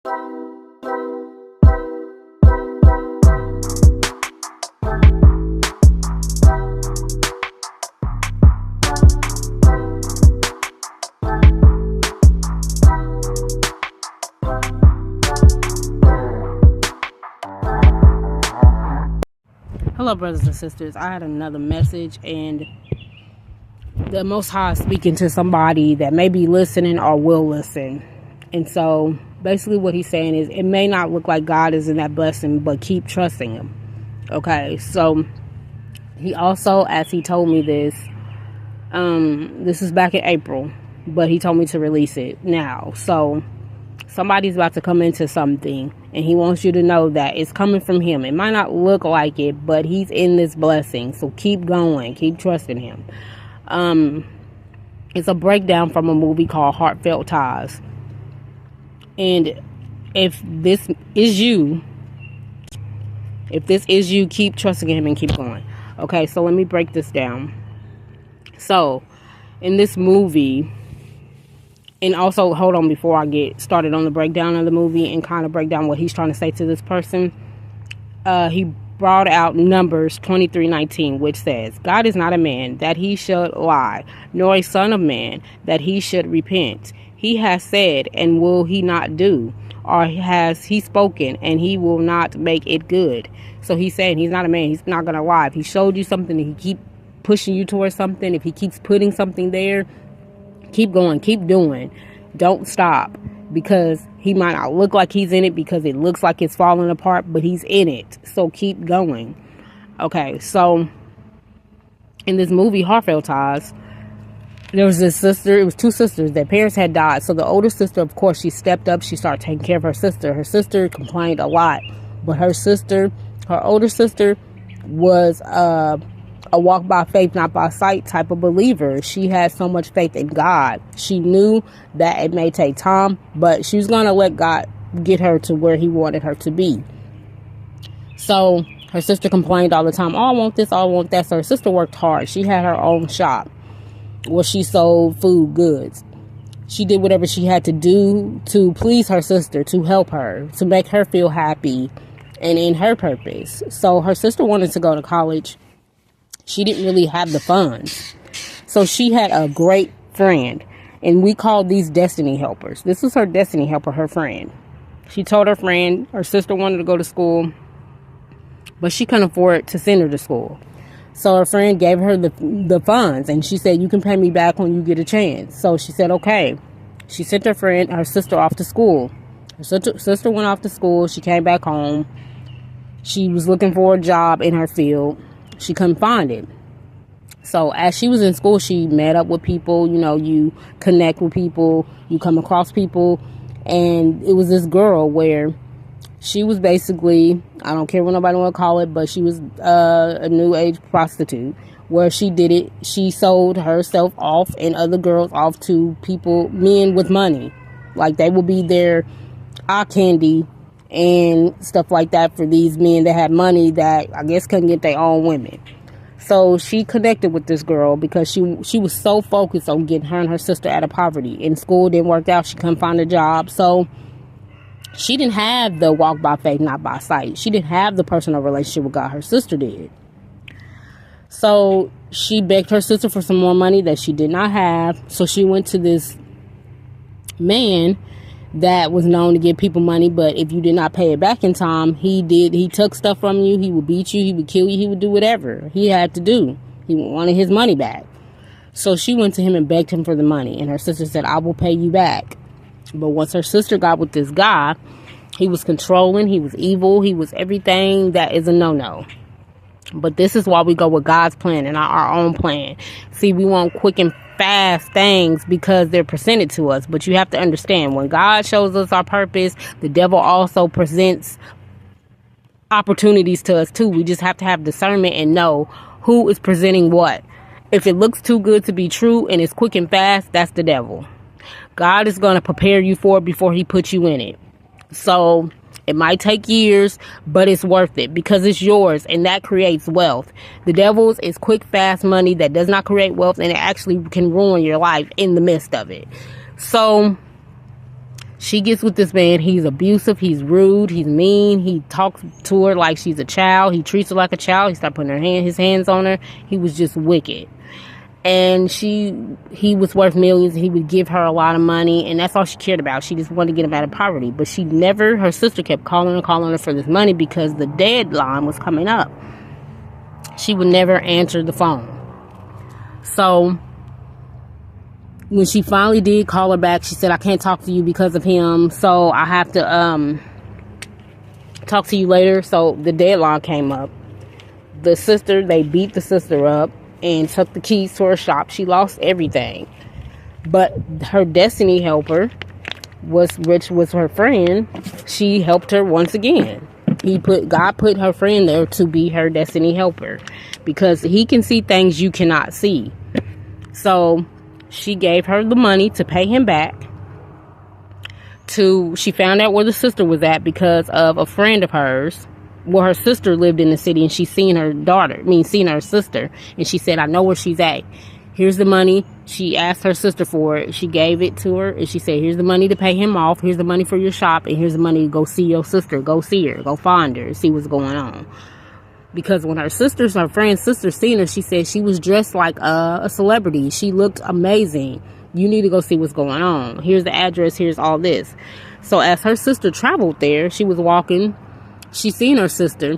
Hello, brothers and sisters. I had another message, and the Most High is speaking to somebody that may be listening or will listen. And so basically what he's saying is, it may not look like God is in that blessing, but keep trusting him. Okay, so he also, as he told me this is back in April, but he told me to release it now. So somebody's about to come into something, and he wants you to know that it's coming from him. It might not look like it, but he's in this blessing. So keep going. Keep trusting him. It's a breakdown from a movie called MaidServantOfTMH. And if this is you, keep trusting him and keep going. Okay, so let me break this down. So, in this movie, and also, hold on before I get started on the breakdown of the movie and kind of break down what he's trying to say to this person. He brought out Numbers 23:19, which says, God is not a man that he should lie, nor a son of man that he should repent. He has said, and will he not do? Or has he spoken, and he will not make it good? So he's saying he's not a man. He's not going to lie. If he showed you something, and he keep pushing you towards something, if he keeps putting something there, keep going, keep doing. Don't stop, because he might not look like he's in it, because it looks like it's falling apart, but he's in it. So keep going. Okay, so in this movie, MaidServantOfTMH, there was this sister. It was two sisters. Their parents had died. So the older sister, of course, she stepped up. She started taking care of her sister. Her sister complained a lot, but her older sister, was a walk by faith, not by sight type of believer. She had so much faith in God. She knew that it may take time, but she was going to let God get her to where he wanted her to be. So her sister complained all the time. Oh, I want this, I want that. So her sister worked hard. She had her own shop where she sold food goods. She did whatever she had to do to please her sister, to help her, to make her feel happy and in her purpose. So her sister wanted to go to college. She didn't really have the funds. So she had a great friend, and we called these destiny helpers. This was her destiny helper, her friend. She told her friend her sister wanted to go to school, but she couldn't afford to send her to school. So her friend gave her the funds, and she said, you can pay me back when you get a chance. So she said, okay. She sent her sister off to school. Her sister went off to school. She came back home. She was looking for a job in her field. She couldn't find it. So as she was in school, she met up with people. You know, you connect with people. You come across people. And it was this girl where she was basically, I don't care what nobody want to call it, but she was a new age prostitute, where she did it. She sold herself off and other girls off to people, men with money. Like, they would be their eye candy and stuff like that for these men that had money that I guess couldn't get their own women. So she connected with this girl because she was so focused on getting her and her sister out of poverty. In school didn't work out. She couldn't find a job. So she didn't have the walk by faith, not by sight. She didn't have the personal relationship with God. Her sister did. So she begged her sister for some more money that she did not have. So she went to this man that was known to give people money, but if you did not pay it back in time, he took stuff from you. He would beat you. He would kill you. He would do whatever he had to do. He wanted his money back. So she went to him and begged him for the money. And her sister said, I will pay you back. But once her sister got with this guy, he was controlling. He was evil. He was everything that is a no-no. But this is why we go with God's plan and not our own plan. See, we want quick and fast things because they're presented to us. But you have to understand, when God shows us our purpose, the devil also presents opportunities to us too. We just have to have discernment and know who is presenting what. If it looks too good to be true and it's quick and fast, that's the devil. God is going to prepare you for it before he puts you in it. So it might take years, but it's worth it because it's yours, and that creates wealth. The devil's is quick, fast money that does not create wealth, and it actually can ruin your life in the midst of it. So She gets with this man. He's abusive. He's rude. He's mean. He talks to her like she's a child. He treats her like a child. He started putting his hands on her. He was just wicked. And he was worth millions. He would give her a lot of money, and that's all she cared about. She just wanted to get him out of poverty. But her sister kept calling her for this money because the deadline was coming up. She would never answer the phone. So when she finally did call her back, she said, I can't talk to you because of him, so I have to talk to you later. So the deadline came up. They beat the sister up and took the keys to her shop. She lost everything. But her destiny helper, which was her friend, she helped her once again. God put her friend there to be her destiny helper, because he can see things you cannot see. So she gave her the money to pay him back. She found out where the sister was at because of a friend of hers. Well, her sister lived in the city, and she's seen her sister, and she said, I know where she's at. Here's the money. She asked her sister for it. She gave it to her, and she said, here's the money to pay him off. Here's the money for your shop, and here's the money to go see your sister. Go see her. Go find her and see what's going on. Because when her friend's sister seen her, she said she was dressed like a celebrity. She looked amazing. You need to go see what's going on. Here's the address. Here's all this. So as her sister traveled there, she was walking. She seen her sister.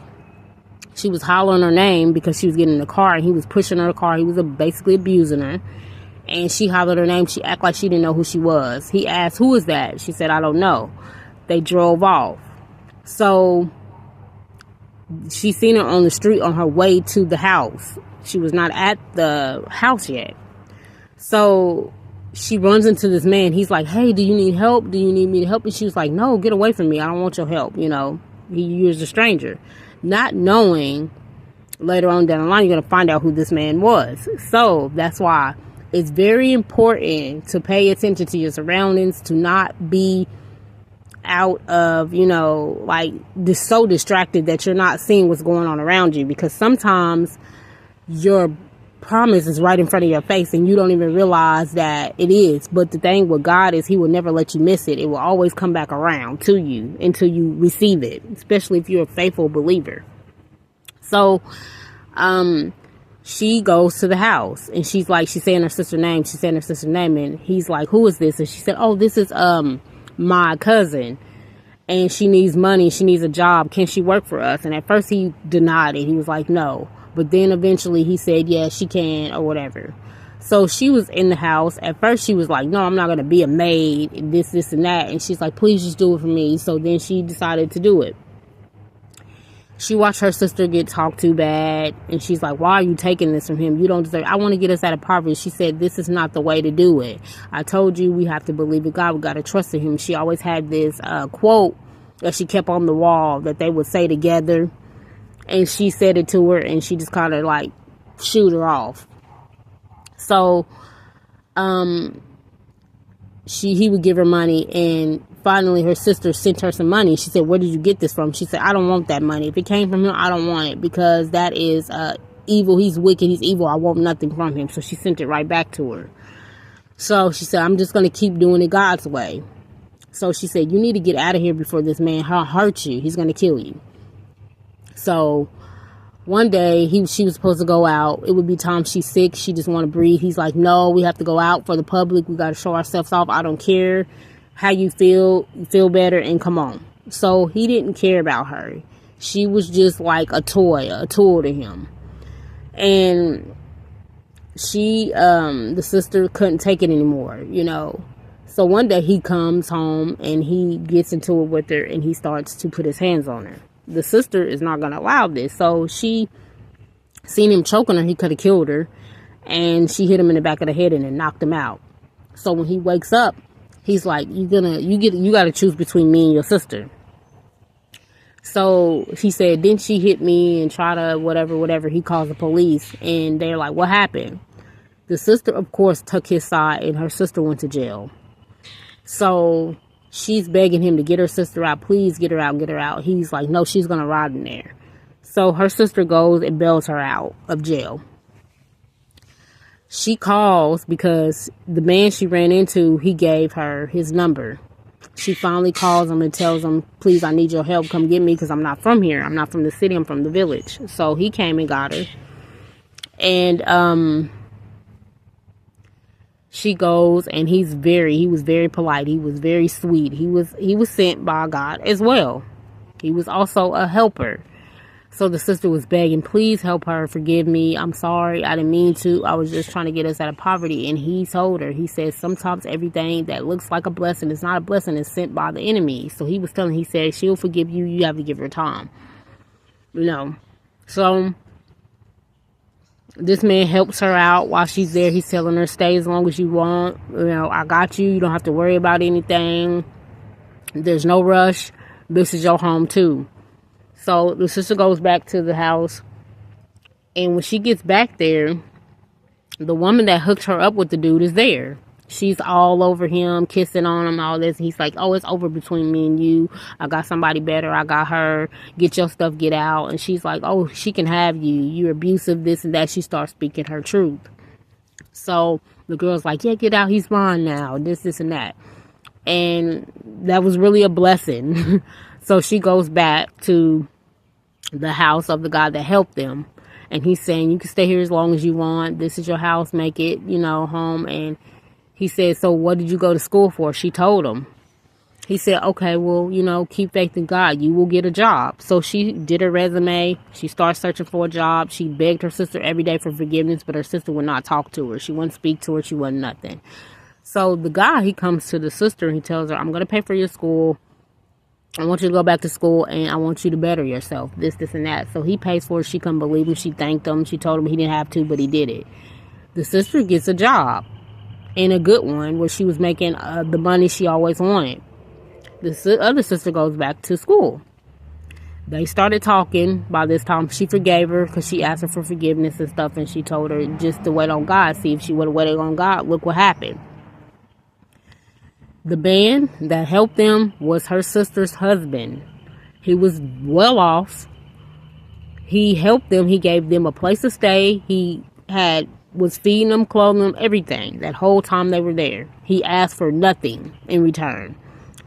She was hollering her name because she was getting in the car, and he was pushing her car. He was basically abusing her. And she hollered her name. She acted like she didn't know who she was. He asked, who is that? She said, I don't know. They drove off. So she seen her on the street on her way to the house. She was not at the house yet. So she runs into this man. He's like, hey, do you need help? Do you need me to help? And she was like, no, get away from me. I don't want your help. You're a stranger. Not knowing later on down the line, you're going to find out who this man was. So that's why it's very important to pay attention to your surroundings, to not be out of, so distracted that you're not seeing what's going on around you, because sometimes your promise is right in front of your face and you don't even realize that it is. But the thing with God is he will never let you miss it. It will always come back around to you until you receive it, especially if you're a faithful believer. So she goes to the house, and she's saying her sister's name. She's saying her sister's name, and he's like, who is this? And she said, oh, this is my cousin, and she needs money. She needs a job. Can she work for us? And at first he denied it. He was like, no. But then eventually he said, yeah, she can, or whatever. So she was in the house. At first she was like, no, I'm not going to be a maid, and this, and that. And she's like, please just do it for me. So then she decided to do it. She watched her sister get talked to bad. And she's like, why are you taking this from him? You don't deserve it. I want to get us out of poverty. She said, this is not the way to do it. I told you we have to believe in God. We got to trust in him. She always had this quote that she kept on the wall that they would say together. And she said it to her, and she just kind of shoot her off. So, he would give her money, and finally her sister sent her some money. She said, where did you get this from? She said, I don't want that money. If it came from him, I don't want it, because that is evil. He's wicked. He's evil. I want nothing from him. So she sent it right back to her. So she said, I'm just going to keep doing it God's way. So she said, you need to get out of here before this man hurts you. He's going to kill you. So one day she was supposed to go out. It would be time she's sick. She just want to breathe. He's like, no, we have to go out for the public. We got to show ourselves off. I don't care how you feel. You feel better and come on. So he didn't care about her. She was just like a tool to him. And the sister couldn't take it anymore, So one day he comes home and he gets into it with her, and he starts to put his hands on her. The sister is not going to allow this. So she seen him choking her. He could have killed her. And she hit him in the back of the head and then knocked him out. So when he wakes up, he's like, you got to choose between me and your sister. So he said, didn't she hit me and try to whatever. He calls the police, and they're like, what happened? The sister, of course, took his side, and her sister went to jail. So she's begging him to get her sister out. Please get her out. He's like, no, she's going to rot in there. So her sister goes and bails her out of jail. She calls because the man she ran into, he gave her his number. She finally calls him and tells him, please, I need your help. Come get me, because I'm not from here. I'm not from the city. I'm from the village. So he came and got her. And she goes, and he was very polite. He was very sweet. He was sent by God as well. He was also a helper. So the sister was begging, please help her, forgive me, I'm sorry, I didn't mean to, I was just trying to get us out of poverty. And he told her, he said, sometimes everything that looks like a blessing is not a blessing, it's sent by the enemy. So he was telling, he said, she'll forgive you, you have to give her time. You know, so this man helps her out while she's there. He's telling her, stay as long as you want, you know, I got you, you don't have to worry about anything, there's no rush, this is your home too. So the sister goes back to the house, and when she gets back there, the woman that hooked her up with the dude is there. She's all over him, kissing on him, all this. He's like, oh, it's over between me and you. I got somebody better. I got her. Get your stuff, get out. And she's like, oh, she can have you. You're abusive, this and that. She starts speaking her truth. So the girl's like, yeah, get out. He's mine now. This, and that. And that was really a blessing. So she goes back to the house of the guy that helped them. And he's saying, you can stay here as long as you want. This is your house. Make it, you know, home. And he said, so what did you go to school for? She told him. He said, okay, well, you know, keep faith in God. You will get a job. So she did her resume. She started searching for a job. She begged her sister every day for forgiveness, but her sister would not talk to her. She wouldn't speak to her. She wasn't nothing. So the guy, he comes to the sister and he tells her, I'm going to pay for your school. I want you to go back to school, and I want you to better yourself. This, and that. So he pays for it. She couldn't believe him. She thanked him. She told him he didn't have to, but he did it. The sister gets a job, and a good one, where she was making the money she always wanted. The other sister goes back to school. They started talking. By this time, she forgave her because she asked her for forgiveness and stuff, and she told her just to wait on God. See, if she would have waited on God, look what happened. The man that helped them was her sister's husband. He was well off. He helped them. He gave them a place to stay. He was feeding them, clothing them, everything. That whole time they were there. He asked for nothing in return.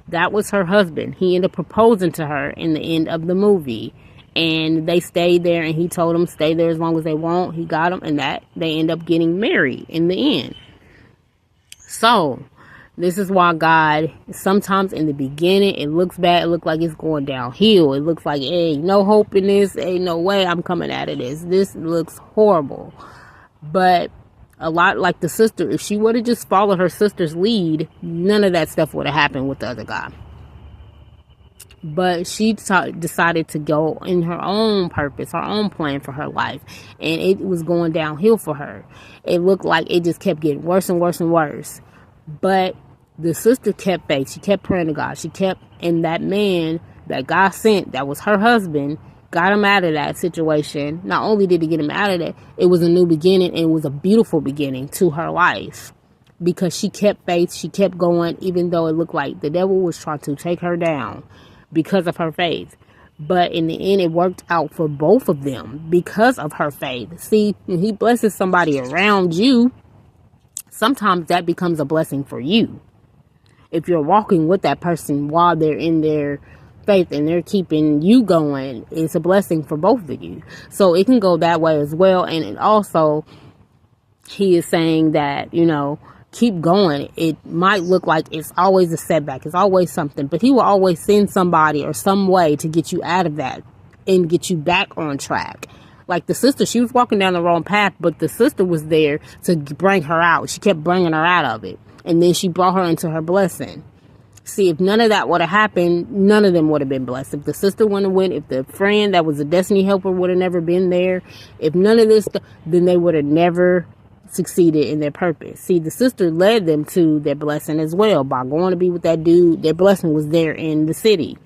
That was her husband. He ended up proposing to her in the end of the movie. And they stayed there, and he told them stay there as long as they want. He got them, and that they end up getting married in the end. So this is why God, sometimes in the beginning, it looks bad. It looks like it's going downhill. It looks like, hey, no hope in this. Ain't no way I'm coming out of this. This looks horrible. But a lot like the sister, if she would have just followed her sister's lead, none of that stuff would have happened with the other guy. But she decided to go in her own purpose, her own plan for her life. And it was going downhill for her. It looked like it just kept getting worse and worse and worse. But the sister kept faith. She kept praying to God. She kept, and that man that God sent, that was her husband, got him out of that situation. Not only did he get him out of that, it was a new beginning, and it was a beautiful beginning to her life. Because she kept faith. She kept going, even though it looked like the devil was trying to take her down because of her faith. But in the end, it worked out for both of them because of her faith. See, when he blesses somebody around you, sometimes that becomes a blessing for you. If you're walking with that person while they're in their faith and they're keeping you going, it's a blessing for both of you. So it can go that way as well. And it also, he is saying that, you know, keep going. It might look like it's always a setback. It's always something. But he will always send somebody or some way to get you out of that and get you back on track. Like the sister, she was walking down the wrong path, but the sister was there to bring her out. She kept bringing her out of it. And then she brought her into her blessing. See, if none of that would have happened, none of them would have been blessed. If the sister wouldn't have went, if the friend that was a destiny helper would have never been there, if none of this, then they would have never succeeded in their purpose. See, the sister led them to their blessing as well. By going to be with that dude, their blessing was there in the city.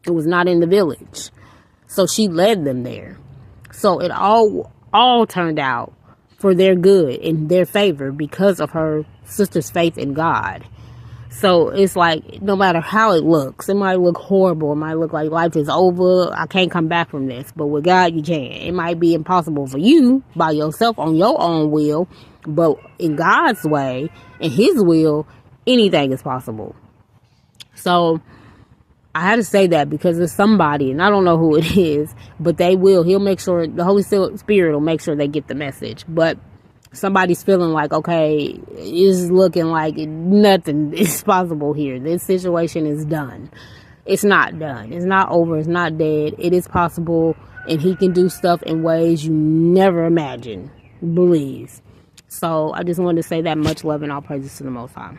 It was not in the village. So she led them there. So it all turned out for their good, in their favor, because of her sister's faith in God. So it's like, no matter how it looks, it might look horrible. It might look like life is over. I can't come back from this. But with God, you can. It might be impossible for you by yourself on your own will. But in God's way, in his will, anything is possible. So I had to say that because there's somebody, and I don't know who it is, but he'll make sure, the Holy Spirit will make sure they get the message. But somebody's feeling like, okay, it's looking like nothing is possible here. This situation is done. It's not done. It's not over. It's not dead. It is possible, and he can do stuff in ways you never imagined. Believe. So I just wanted to say that. Much love and all praises to the Most High.